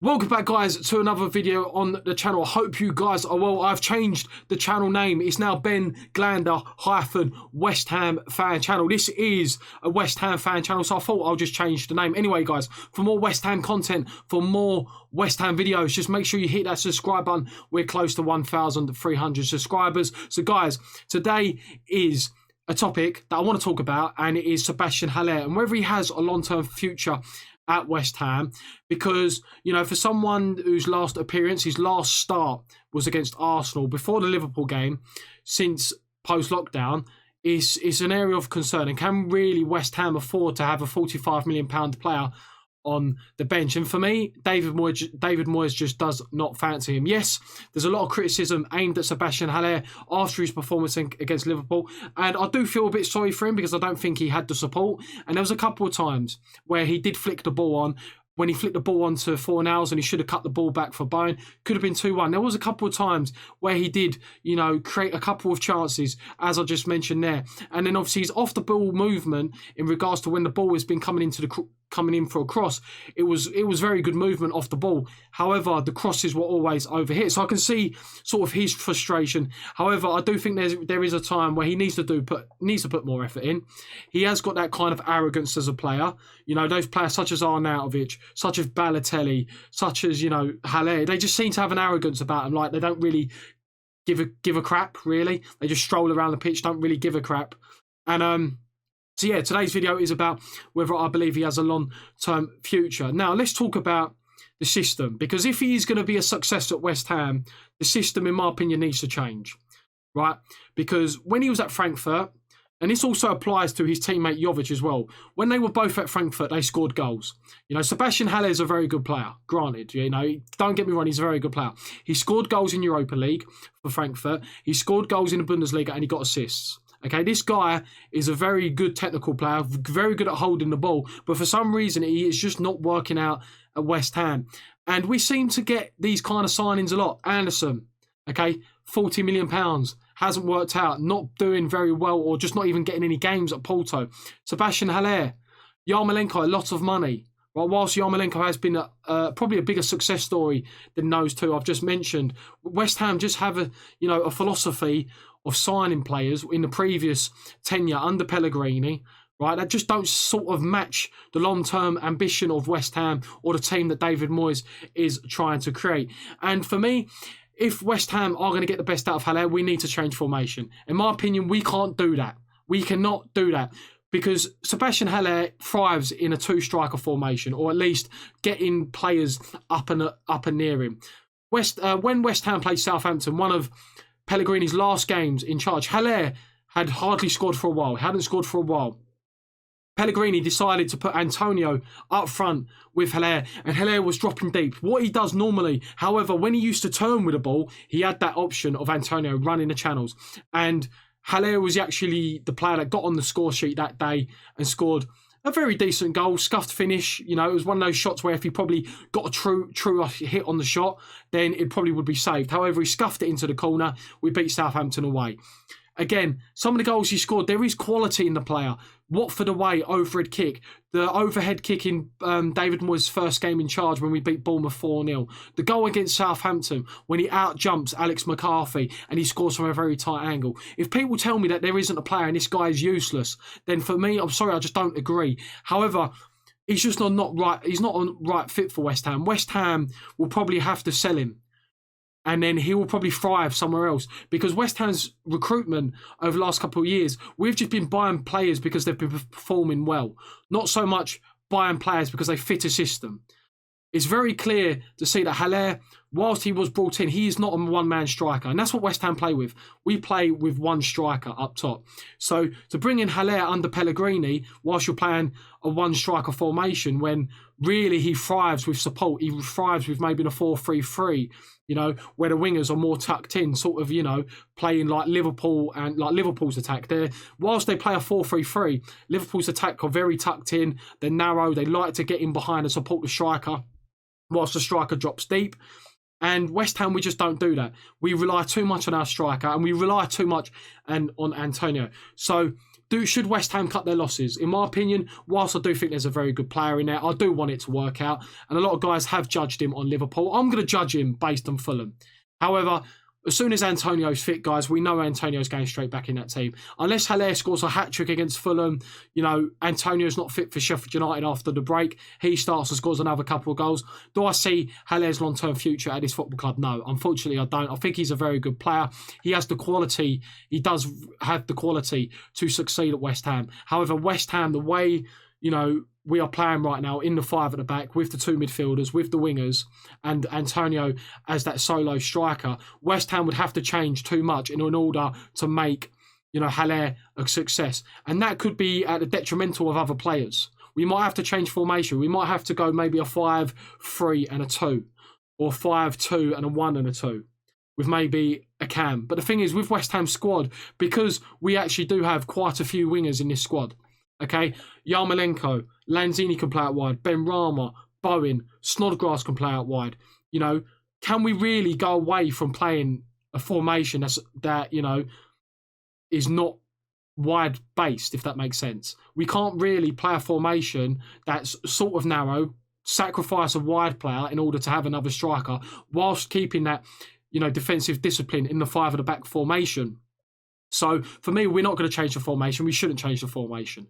Welcome back, guys, to another video on the channel. I hope you guys are well. I've changed the channel name. It's now Ben Glander West Ham fan channel. This is a West Ham fan channel, so I thought I'll just change the name. Anyway, guys, for more West Ham content, for more West Ham videos, just make sure you hit that subscribe button. We're close to 1,300 subscribers. So, guys, today is a topic that I want to talk about, and it is Sebastien Haller and whether he has a long-term future at West Ham, because, you know, for someone whose last appearance, his last start was against Arsenal before the Liverpool game, since post-lockdown, is an area of concern. And can really West Ham afford to have a £45 million player on the bench? And for me, David Moyes just does not fancy him. Yes, there's a lot of criticism aimed at Sebastien Haller after his performance against Liverpool, and I do feel a bit sorry for him because I don't think he had the support. And there was a couple of times where he did flick the ball on. When he flicked the ball onto Fornals and he should have cut the ball back for Bowen, could have been 2-1. There was a couple of times where he did, you know, create a couple of chances, as I just mentioned there. And then obviously his off the ball movement in regards to when the ball has been coming in for a cross, it was very good movement off the ball. However, the crosses were always over here, so I can see sort of his frustration. However, I do think there is a time where he needs to put more effort in. He has got that kind of arrogance as a player. You know, those players such as Arnautovic, such as Balotelli, such as, you know, Haller, they just seem to have an arrogance about them. Like, they don't really give a crap, really. They just stroll around the pitch, don't really give a crap. And so yeah, today's video is about whether I believe he has a long-term future. Now, let's talk about the system, because if he is going to be a success at West Ham, the system, in my opinion, needs to change, right? Because when he was at Frankfurt, and this also applies to his teammate Jovic as well, when they were both at Frankfurt, they scored goals. You know, Sebastien Haller is a very good player, granted. You know, don't get me wrong, he's a very good player. He scored goals in Europa League for Frankfurt. He scored goals in the Bundesliga, and he got assists. Okay, this guy is a very good technical player, very good at holding the ball, but for some reason he is just not working out at West Ham. And we seem to get these kind of signings a lot. Anderson, okay, £40 million, hasn't worked out, not doing very well, or just not even getting any games at Porto. Sebastien Haller, Yarmolenko, a lot of money. Right, whilst Yarmolenko has been probably a bigger success story than those two I've just mentioned, West Ham just have a philosophy of signing players in the previous tenure under Pellegrini, right, that just don't sort of match the long-term ambition of West Ham or the team that David Moyes is trying to create. And for me, if West Ham are going to get the best out of Haller, we need to change formation. In my opinion, we can't do that. We cannot do that, because Sebastien Haller thrives in a two-striker formation, or at least getting players up and near him. When West Ham played Southampton, one of Pellegrini's last games in charge, Haller had hardly scored for a while. Hadn't scored for a while. Pellegrini decided to put Antonio up front with Haller, and Haller was dropping deep. What he does normally, however, when he used to turn with the ball, he had that option of Antonio running the channels. And Haller was actually the player that got on the score sheet that day and scored a very decent goal, scuffed finish. You know, it was one of those shots where if he probably got a true hit on the shot, then it probably would be saved. However, he scuffed it into the corner. We beat Southampton away. Again, some of the goals he scored, there is quality in the player. Watford away, overhead kick. The overhead kick in David Moyes' first game in charge when we beat Bournemouth 4-0. The goal against Southampton when he out-jumps Alex McCarthy and he scores from a very tight angle. If people tell me that there isn't a player and this guy is useless, then for me, I'm sorry, I just don't agree. However, he's just not right. He's not a right fit for West Ham. West Ham will probably have to sell him, and then he will probably thrive somewhere else, because West Ham's recruitment over the last couple of years, we've just been buying players because they've been performing well, not so much buying players because they fit a system. It's very clear to see that Haller, whilst he was brought in, he is not a one-man striker, and that's what West Ham play with. We play with one striker up top. So to bring in Haller under Pellegrini, whilst you're playing a one-striker formation, when really he thrives with support, he thrives with maybe in a 4-3-3, you know, where the wingers are more tucked in, sort of, you know, playing like Liverpool and like Liverpool's attack. Whilst they play a 4-3-3, Liverpool's attack are very tucked in, they're narrow, they like to get in behind and support the striker, whilst the striker drops deep. And West Ham, we just don't do that. We rely too much on our striker, and we rely too much on Antonio. So should West Ham cut their losses? In my opinion, whilst I do think there's a very good player in there, I do want it to work out. And a lot of guys have judged him on Liverpool. I'm going to judge him based on Fulham. However, as soon as Antonio's fit, guys, we know Antonio's going straight back in that team. Unless Haller scores a hat-trick against Fulham, you know, Antonio's not fit for Sheffield United after the break. He starts and scores another couple of goals. Do I see Haller's long-term future at this football club? No, unfortunately I don't. I think he's a very good player. He has the quality. He does have the quality to succeed at West Ham. However, West Ham, the way, you know, we are playing right now in the 5 at the back with the 2 midfielders, with the wingers, and Antonio as that solo striker, West Ham would have to change too much in order to make, you know, Haller a success. And that could be at the detrimental of other players. We might have to change formation. We might have to go maybe a 5-3 and a 2, or 5-2 and a 1 and a 2, with maybe a cam. But the thing is, with West Ham's squad, because we actually do have quite a few wingers in this squad, okay, Yarmolenko, Lanzini can play out wide, Ben Rama, Bowen, Snodgrass can play out wide. You know, can we really go away from playing a formation that, you know, is not wide based, if that makes sense? We can't really play a formation that's sort of narrow, sacrifice a wide player in order to have another striker, whilst keeping that, you know, defensive discipline in the 5 at the back formation. So for me, we're not going to change the formation. We shouldn't change the formation.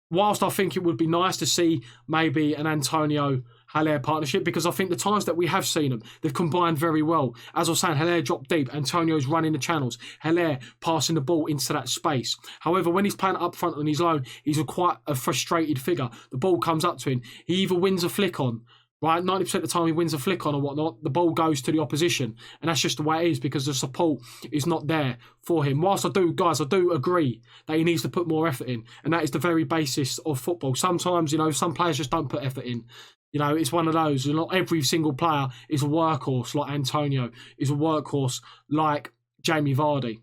Whilst I think it would be nice to see maybe an Antonio Haller partnership, because I think the times that we have seen them, they've combined very well. As I was saying, Haller dropped deep, Antonio's running the channels, Haller passing the ball into that space. However, when he's playing up front on his own, he's quite a frustrated figure. The ball comes up to him. He either wins a flick on, right? 90% of the time he wins a flick on or whatnot, the ball goes to the opposition. And that's just the way it is, because the support is not there for him. Whilst I do agree that he needs to put more effort in. And that is the very basis of football. Sometimes, you know, some players just don't put effort in. You know, it's one of those. Not every single player is a workhorse like Antonio, is a workhorse like Jamie Vardy.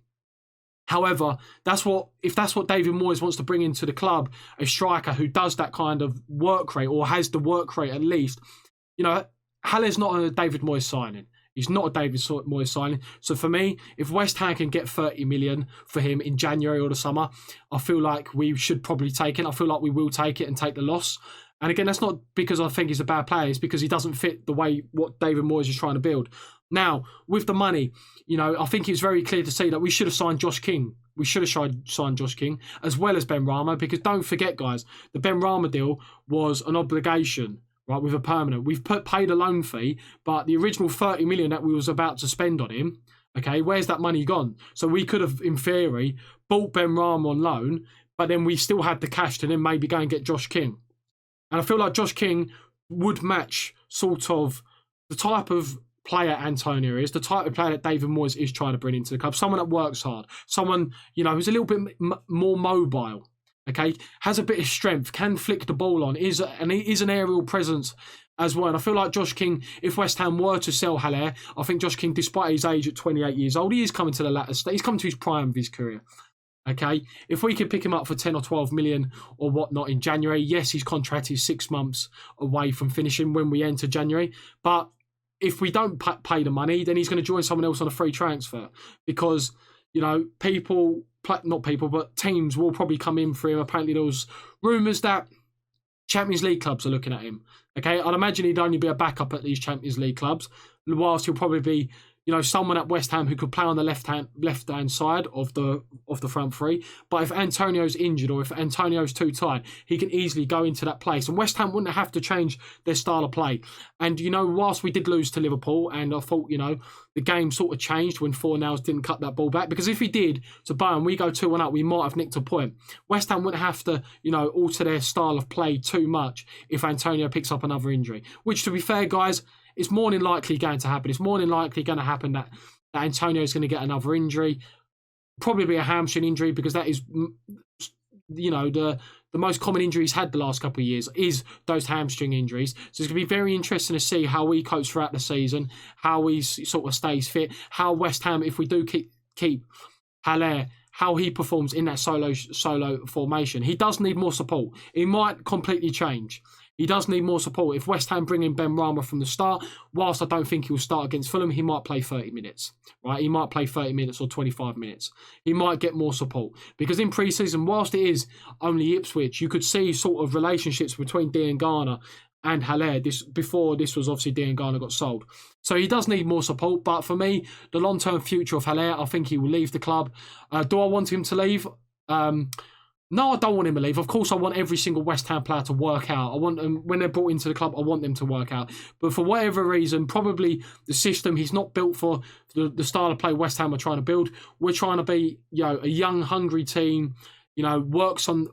However, if that's what David Moyes wants to bring into the club, a striker who does that kind of work rate, or has the work rate at least. You know, Haller's not a David Moyes signing. He's not a David Moyes signing. So for me, if West Ham can get 30 million for him in January or the summer, I feel like we should probably take it. I feel like we will take it and take the loss. And again, that's not because I think he's a bad player. It's because he doesn't fit the way what David Moyes is trying to build. Now, with the money, you know, I think it's very clear to see that we should have signed Josh King. We should have signed Josh King as well as Ben Rama, because don't forget, guys, the Ben Rama deal was an obligation, right, with a permanent. We've paid a loan fee, but the original 30 million that we was about to spend on him, okay, where's that money gone? So we could have, in theory, bought Ben Rama on loan, but then we still had the cash to then maybe go and get Josh King. And I feel like Josh King would match sort of the type of player Antonio is, the type of player that David Moyes is trying to bring into the club. Someone that works hard. Someone, you know, who's a little bit more mobile, okay? Has a bit of strength, can flick the ball on, is an aerial presence as well. And I feel like Josh King, if West Ham were to sell Haller, I think Josh King, despite his age at 28 years old, he is coming to the latter stage. He's coming to his prime of his career. Okay, if we could pick him up for 10 or 12 million or whatnot in January, yes, his contract is 6 months away from finishing when we enter January. But if we don't pay the money, then he's going to join someone else on a free transfer, because, you know, teams will probably come in for him. Apparently, there was rumours that Champions League clubs are looking at him. Okay, I'd imagine he'd only be a backup at these Champions League clubs, whilst he'll probably be, you know, someone at West Ham who could play on the left hand side of the front three. But if Antonio's injured or if Antonio's too tired, he can easily go into that place. And West Ham wouldn't have to change their style of play. And, you know, whilst we did lose to Liverpool, and I thought, you know, the game sort of changed when Fornals didn't cut that ball back. Because if he did to Bayern, we go 2-1 up, we might have nicked a point. West Ham wouldn't have to, you know, alter their style of play too much if Antonio picks up another injury. Which, to be fair, guys, it's more than likely going to happen. It's more than likely going to happen that Antonio is going to get another injury. Probably be a hamstring injury, because that is, you know, the most common injury he's had the last couple of years is those hamstring injuries. So it's going to be very interesting to see how he copes throughout the season, how he sort of stays fit, how West Ham, if we do keep Haller, how he performs in that solo formation. He does need more support. He might completely change. He does need more support. If West Ham bring in Ben Rama from the start, whilst I don't think he'll start against Fulham, he might play 30 minutes, right? He might play 30 minutes or 25 minutes. He might get more support. Because in pre-season, whilst it is only Ipswich, you could see sort of relationships between Diangana and Haller. Before this was obviously Diangana got sold. So he does need more support. But for me, the long-term future of Haller, I think he will leave the club. Do I want him to leave? No, I don't want him to leave. Of course, I want every single West Ham player to work out. I want them, when they're brought into the club, I want them to work out. But for whatever reason, probably the system, he's not built for the style of play West Ham are trying to build. We're trying to be, a young, hungry team, works hard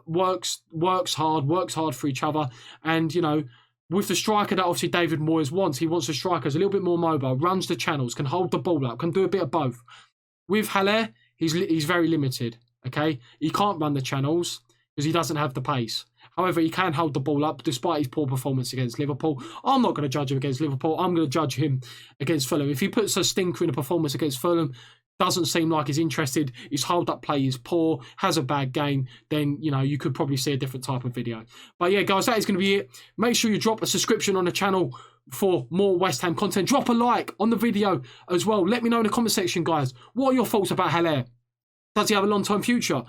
for each other. And, with the striker that obviously David Moyes wants, he wants a striker who's a little bit more mobile, runs the channels, can hold the ball up, can do a bit of both. With Haller, he's very limited. Okay, he can't run the channels because he doesn't have the pace. However, he can hold the ball up despite his poor performance against Liverpool. I'm not going to judge him against Liverpool. I'm going to judge him against Fulham. If he puts a stinker in a performance against Fulham, doesn't seem like he's interested, his hold-up play is poor, has a bad game, then, you could probably see a different type of video. But yeah, guys, that is going to be it. Make sure you drop a subscription on the channel for more West Ham content. Drop a like on the video as well. Let me know in the comment section, guys. What are your thoughts about Haller? Does he have a long-term future?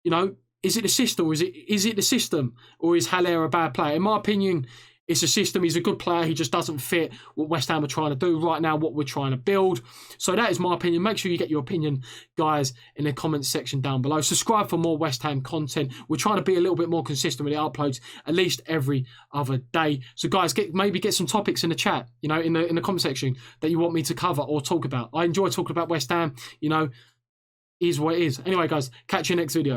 Is it the system or is it the system, or is Haller a bad player? In my opinion, it's a system. He's a good player. He just doesn't fit what West Ham are trying to do right now, what we're trying to build. So that is my opinion. Make sure you get your opinion, guys, in the comments section down below. Subscribe for more West Ham content. We're trying to be a little bit more consistent with the uploads, at least every other day. So, guys, maybe get some topics in the chat, in the comment section that you want me to cover or talk about. I enjoy talking about West Ham, is what it is. Anyway, guys, catch you next video.